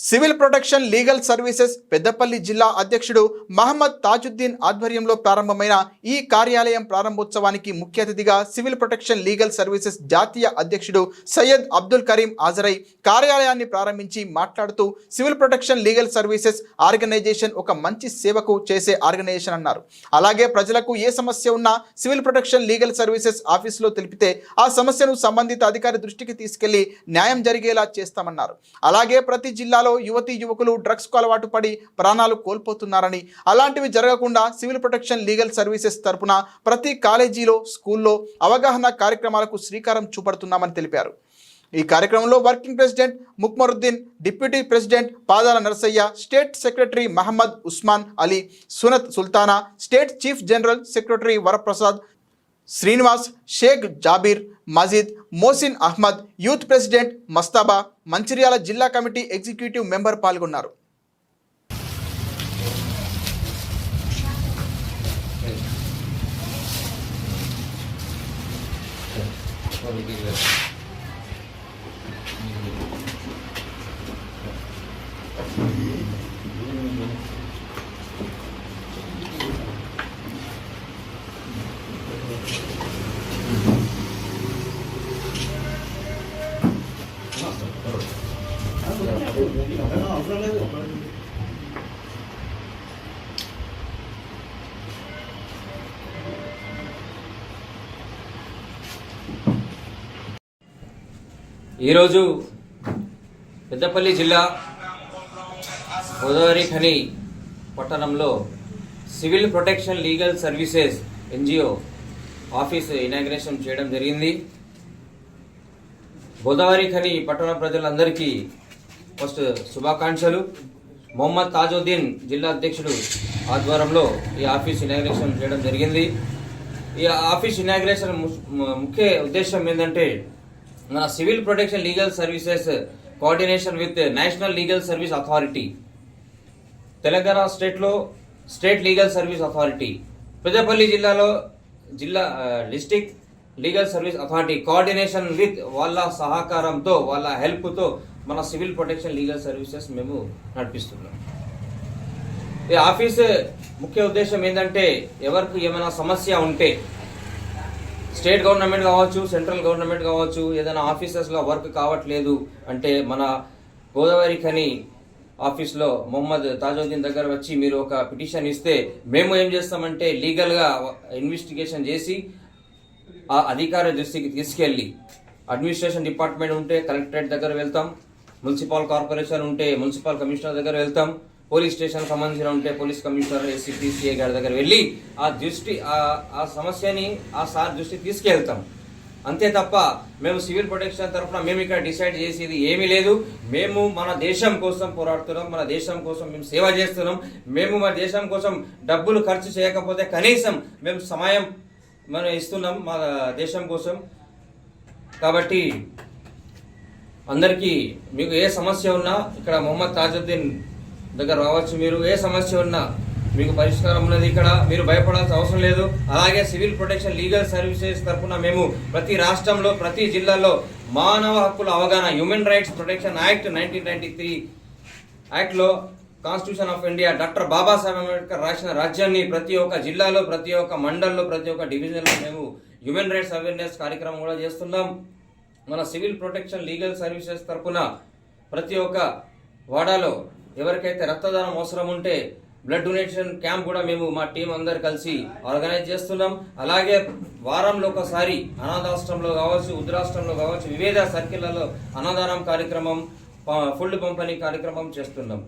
Civil protection legal services Peddapalli జిల్లా అధ్యక్షుడు మహమ్మద్ తాజుద్దీన్ ఆధ్వర్యంలో ప్రారంభమైన ఈ కార్యాలయం ప్రారంభోత్సవానికి ముఖ్య అతిథిగా సివిల్ ప్రొటెక్షన్ లీగల్ సర్వీసెస్ జాతీయ అధ్యక్షుడు సయ్యద్ అబ్దుల్ కరీం హాజరై కార్యాలయాన్ని ప్రారంభించి మాట్లాడుతూ civil protection legal services organisation ఒక మంచి సేవకు చేసే ఆర్గనైజేషన్ అన్నారు. అలాగే ప్రజలకు ఏ సమస్య ఉన్నా సివిల్ ప్రొటెక్షన్ లీగల్ సర్వీసెస్ ఆఫీసులో తెలిపితే ఆ సమస్యను సంబంధిత అధికారి దృష్టికి తీసుకెళ్లి న్యాయం జరిగేలా చేస్తామన్నారు. అలాగే ప్రతి జిల్లాలో యువతీ యువకులు డ్రగ్స్ కు అలవాటు పడి ప్రాణాలు కోల్పోతున్నారని, అలాంటివి జరగకుండా సివిల్ ప్రొటెక్షన్ లీగల్ సర్వీసెస్ తరపున ప్రతి కాలేజీలో, స్కూల్లో అవగాహన కార్యక్రమాలకు శ్రీకారం చూపడుతున్నామని తెలిపారు. ఈ కార్యక్రమంలో working president Mukmaruddin, deputy president Padala Narasaiah, state secretary Mohammed Usman Ali, Sunath Sultana, state chief general secretary Varaprasad, Srinivas, Sheikh Jabir, Majeed, Mohsin Ahmed, youth president Mastaba, Mancherial జిల్లా కమిటీ ఎగ్జిక్యూటివ్ మెంబర్ పాల్గొన్నారు. ఈరోజు పెద్దపల్లి జిల్లా గోదావరి ఖని పట్టణంలో civil protection legal services NGO office inauguration చేయడం జరిగింది. గోదావరి ఖని పట్టణ ప్రజలందరికీ ఫస్ట్ శుభాకాంక్షలు. మొహమ్మద్ తాజుద్దీన్ జిల్లా అధ్యక్షుడు ఆధ్వర్యంలో ఈ ఆఫీస్ ఇనాగ్రేషన్ చేయడం జరిగింది. ఈ ఆఫీస్ ఇనాగ్రేషన్ ముఖ్య ఉద్దేశం ఏంటంటే, మన civil protection legal services coordination with national legal service authority, Telangana స్టేట్లో state legal service authority, Peddapalli జిల్లాలో జిల్లా district legal service authority coordination with వాళ్ళ సహకారంతో, వాళ్ళ హెల్ప్తో మన సివిల్ ప్రొటెక్షన్ లీగల్ సర్వీసెస్ మేము నడిపిస్తున్నాం. ఈ ఆఫీస్ ముఖ్య ఉద్దేశం ఏంటంటే, ఎవరికి ఏమైనా సమస్య ఉంటే స్టేట్ గవర్నమెంట్ కావచ్చు, సెంట్రల్ గవర్నమెంట్ కావచ్చు, ఏదైనా ఆఫీసెస్లో వర్క్ కావట్లేదు అంటే మన గోదావరి ఖని ఆఫీస్లో మొహమ్మద్ తాజుద్దీన్ దగ్గర వచ్చి మీరు ఒక పిటిషన్ ఇస్తే మేము ఏం చేస్తామంటే లీగల్గా ఇన్వెస్టిగేషన్ చేసి ఆ అధికారి దృష్టికి తీసుకెళ్ళి, అడ్మినిస్ట్రేషన్ డిపార్ట్మెంట్ ఉంటే కలెక్టరేట్ దగ్గర వెళ్తాం, మున్సిపల్ కార్పొరేషన్ ఉంటే మున్సిపల్ కమిషనర్ దగ్గర వెళ్తాం, పోలీస్ స్టేషన్ సంబంధించిన ఉంటే పోలీస్ కమిషనర్, ఎస్సీపీ, సిఐ గారి దగ్గర వెళ్ళి ఆ సమస్యని ఆ సార్ దృష్టికి తీసుకెళ్తాం. అంతే తప్ప మేము సివిల్ ప్రొటెక్షన్ తరఫున మేము ఇక్కడ డిసైడ్ చేసేది ఏమీ లేదు. మేము మన దేశం కోసం పోరాడుతున్నాం, మన దేశం కోసం మేము సేవ చేస్తున్నాం. మేము మన దేశం కోసం డబ్బులు ఖర్చు చేయకపోతే కనీసం మేము సమయం మనం ఇస్తున్నాం మా దేశం కోసం. కాబట్టి అందరికీ మీకు ఏ సమస్య ఉన్నా ఇక్కడ మొహమ్మద్ తాజుద్దీన్ దగ్గర రావచ్చు. మీరు ఏ సమస్య ఉన్నా మీకు పరిష్కారం ఉన్నది ఇక్కడ, మీరు భయపడాల్సిన అవసరం లేదు. అలాగే సివిల్ ప్రొటెక్షన్ లీగల్ సర్వీసెస్ తరఫున మేము ప్రతి రాష్ట్రంలో, ప్రతి జిల్లాలో మానవ హక్కుల అవగాహన, హ్యూమన్ రైట్స్ ప్రొటెక్షన్ యాక్ట్ 1993 యాక్ట్లో, constitution of India, doctor Babasaheb Ambedkar రాసిన రాజ్యాన్ని ప్రతి ఒక్క జిల్లాలో, ప్రతి ఒక్క మండల్లో, ప్రతి ఒక్క డివిజన్లో మేము హ్యూమన్ రైట్స్ అవేర్నెస్ కార్యక్రమం కూడా చేస్తున్నాం. మన సివిల్ ప్రొటెక్షన్ లీగల్ సర్వీసెస్ తరఫున ప్రతి ఒక్క వాడాలో ఎవరికైతే రక్తదానం అవసరం ఉంటే బ్లడ్ డొనేషన్ క్యాంప్ కూడా మేము మా టీం అందరు కలిసి ఆర్గనైజ్ చేస్తున్నాం. అలాగే వారంలో ఒకసారి అనాథాశ్రమంలో కావచ్చు, వృద్ధాశ్రమంలో కావచ్చు, వివిధ సర్కిళ్లలో అన్నదానం కార్యక్రమం, ఫుడ్ పంపిణీ కార్యక్రమం చేస్తున్నాం.